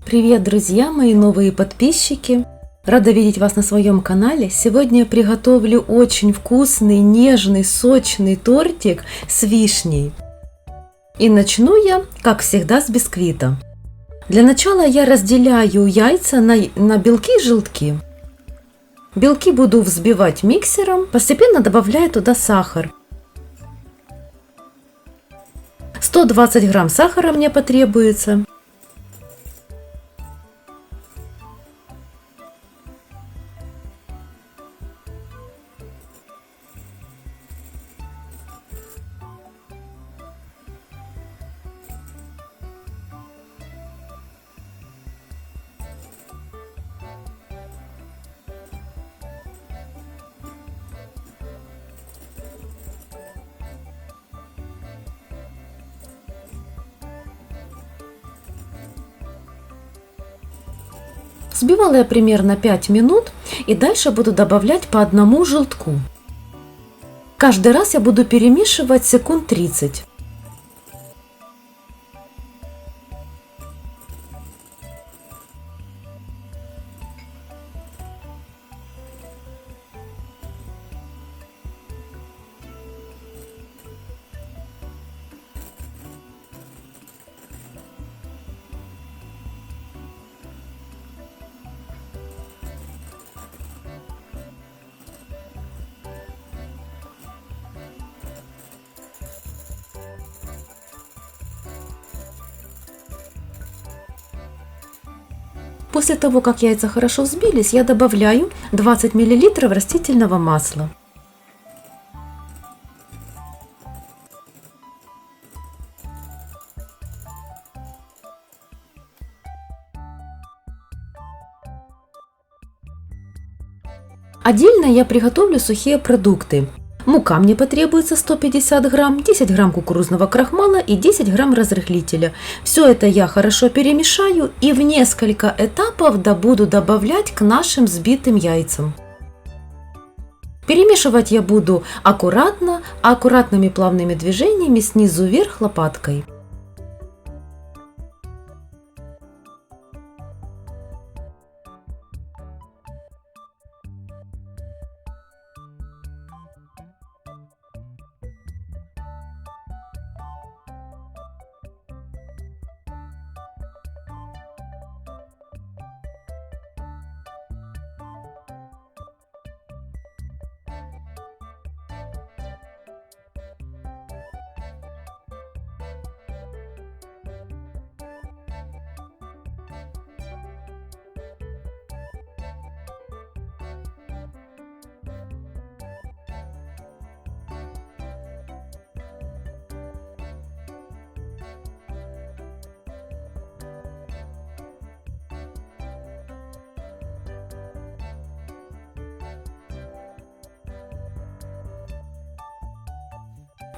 Привет, друзья, мои новые подписчики! Рада видеть вас на своем канале. Сегодня я приготовлю очень вкусный, нежный, сочный тортик с вишней. И начну я, как всегда, с бисквита. Для начала я разделяю яйца на белки и желтки. Белки буду взбивать миксером, постепенно добавляя туда сахар. 120 грамм сахара мне потребуется. Взбивала я примерно 5 минут и дальше буду добавлять по одному желтку. Каждый раз я буду перемешивать секунд 30. После того, как яйца хорошо взбились, я добавляю 20 мл растительного масла. Отдельно я приготовлю сухие продукты. Мука мне потребуется 150 грамм, 10 грамм кукурузного крахмала и 10 грамм разрыхлителя. Все это я хорошо перемешаю и в несколько этапов буду добавлять к нашим взбитым яйцам. Перемешивать я буду аккуратными плавными движениями снизу вверх лопаткой.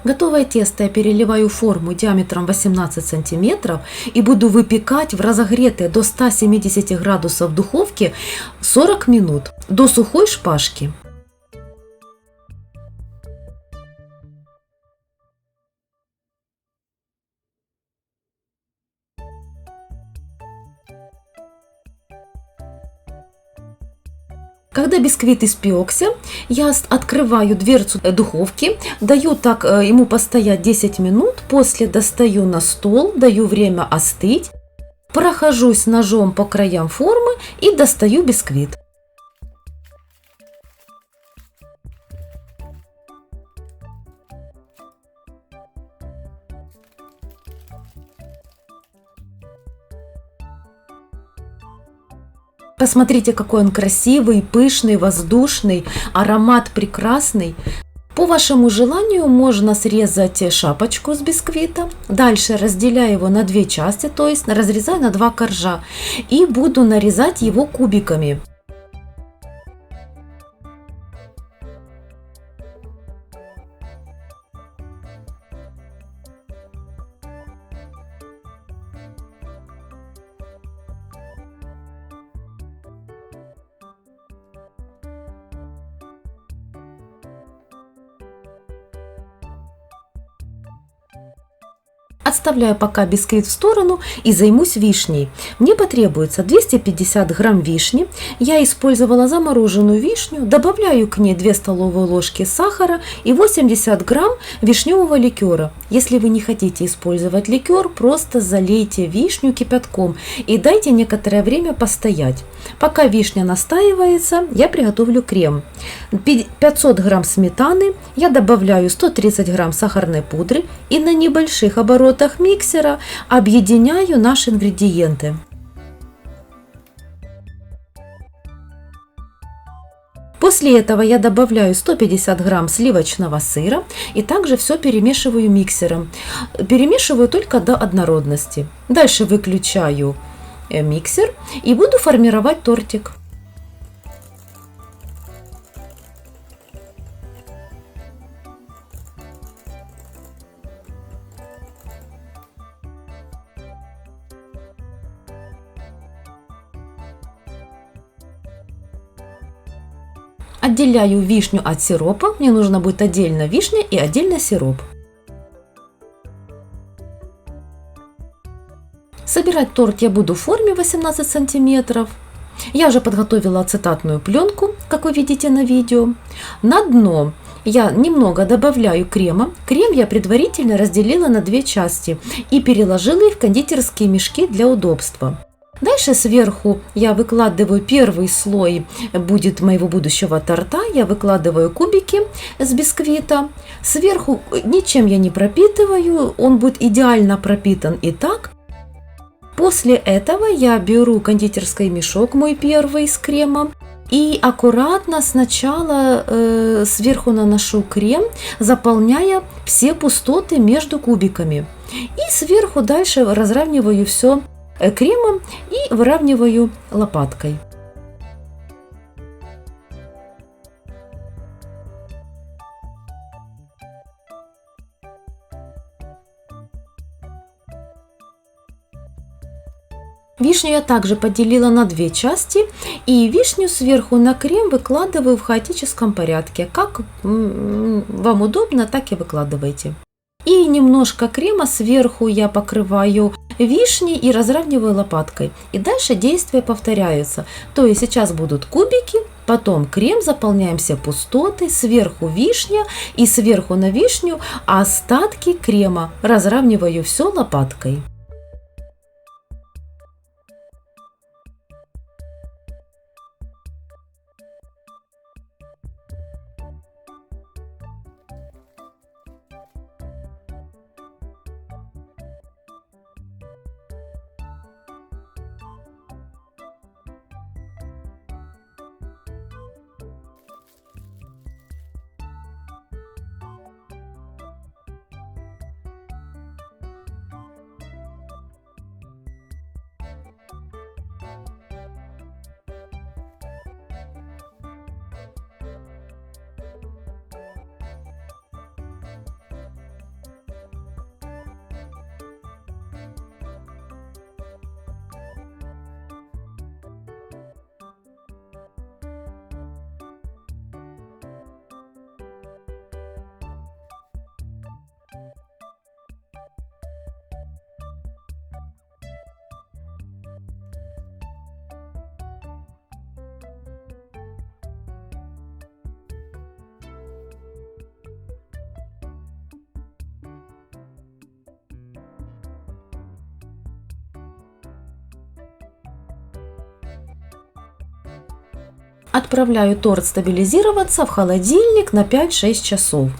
Готовое тесто я переливаю в форму диаметром 18 сантиметров и буду выпекать в разогретой до 170 градусов духовке 40 минут до сухой шпажки. Когда бисквит испекся, я открываю дверцу духовки, даю так ему постоять 10 минут, после достаю на стол, даю время остыть, прохожусь ножом по краям формы и достаю бисквит. Посмотрите, какой он красивый, пышный, воздушный, аромат прекрасный. По вашему желанию можно срезать шапочку с бисквита. Дальше разделяю его на две части, то есть разрезаю на два коржа. И буду нарезать его кубиками. Оставляю пока бисквит в сторону и займусь вишней. Мне потребуется 250 грамм вишни. Я использовала замороженную вишню. Добавляю к ней 2 столовые ложки сахара и 80 грамм вишневого ликера. Если вы не хотите использовать ликер, просто залейте вишню кипятком и дайте некоторое время постоять. Пока вишня настаивается, я приготовлю крем. 500 грамм сметаны, я добавляю 130 грамм сахарной пудры и на небольших оборотах миксера объединяю наши ингредиенты. После этого я добавляю 150 грамм сливочного сыра и также все перемешиваю миксером. Перемешиваю только до однородности. Дальше выключаю миксер и буду формировать тортик. Отделяю вишню от сиропа. Мне нужно будет отдельно вишня и отдельно сироп. Собирать торт я буду в форме 18 сантиметров. Я уже подготовила ацетатную пленку, как вы видите на видео. На дно я немного добавляю крема. Крем я предварительно разделила на 2 части и переложила их в кондитерские мешки для удобства. Дальше сверху я выкладываю первый слой будет моего будущего торта. Я выкладываю кубики с бисквита. Сверху ничем я не пропитываю, он будет идеально пропитан и так. После этого я беру кондитерский мешок, мой первый с кремом, и аккуратно сначала сверху наношу крем, заполняя все пустоты между кубиками. И сверху дальше разравниваю все кремом и выравниваю лопаткой. Вишню я также поделила на 2 части, и вишню сверху на крем выкладываю в хаотическом порядке. Как вам удобно, так и выкладывайте. И немножко крема сверху я покрываю вишней и разравниваю лопаткой. И дальше действия повторяются. То есть сейчас будут кубики, потом крем, заполняем все пустоты, сверху вишня и сверху на вишню остатки крема. Разравниваю все лопаткой. Отправляю торт стабилизироваться в холодильник на 5-6 часов.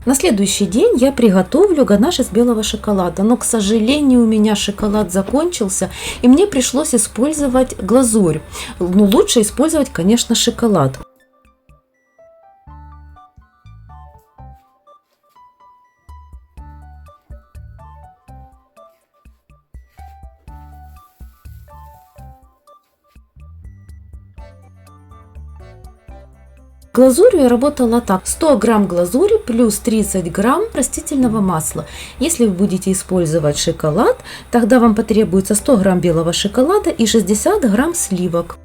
На следующий день я приготовлю ганаш из белого шоколада, но, к сожалению, у меня шоколад закончился, и мне пришлось использовать глазурь. Но лучше использовать, конечно, шоколад. Глазурью я работала так: 100 грамм глазури плюс 30 грамм растительного масла. Если вы будете использовать шоколад, тогда вам потребуется 100 грамм белого шоколада и 60 грамм сливок.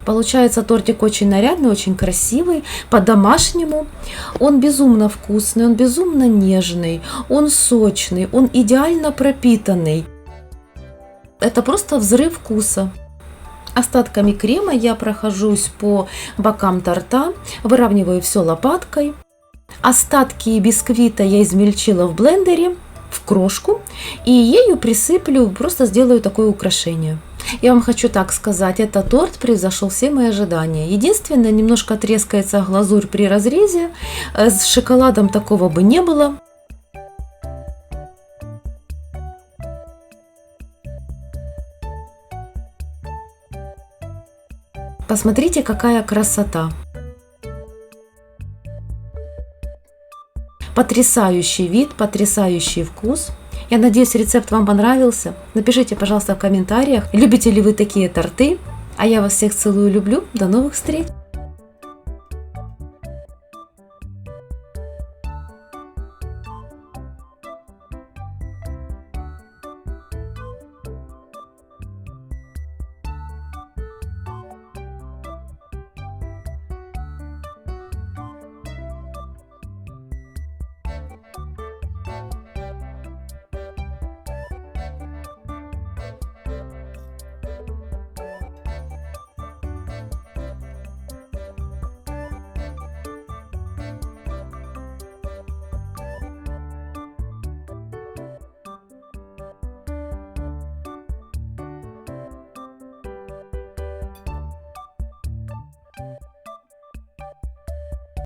Получается тортик очень нарядный, очень красивый, по-домашнему. Он безумно вкусный, он безумно нежный, он сочный, он идеально пропитанный. Это просто взрыв вкуса. Остатками крема я прохожусь по бокам торта, выравниваю все лопаткой. Остатки бисквита я измельчила в блендере в крошку и ею присыплю, просто сделаю такое украшение. Я вам хочу так сказать, этот торт превзошел все мои ожидания. Единственное, немножко трескается глазурь при разрезе, с шоколадом такого бы не было. Посмотрите, какая красота! Потрясающий вид, потрясающий вкус. Я надеюсь, рецепт вам понравился. Напишите, пожалуйста, в комментариях, любите ли вы такие торты. А я вас всех целую и люблю. До новых встреч!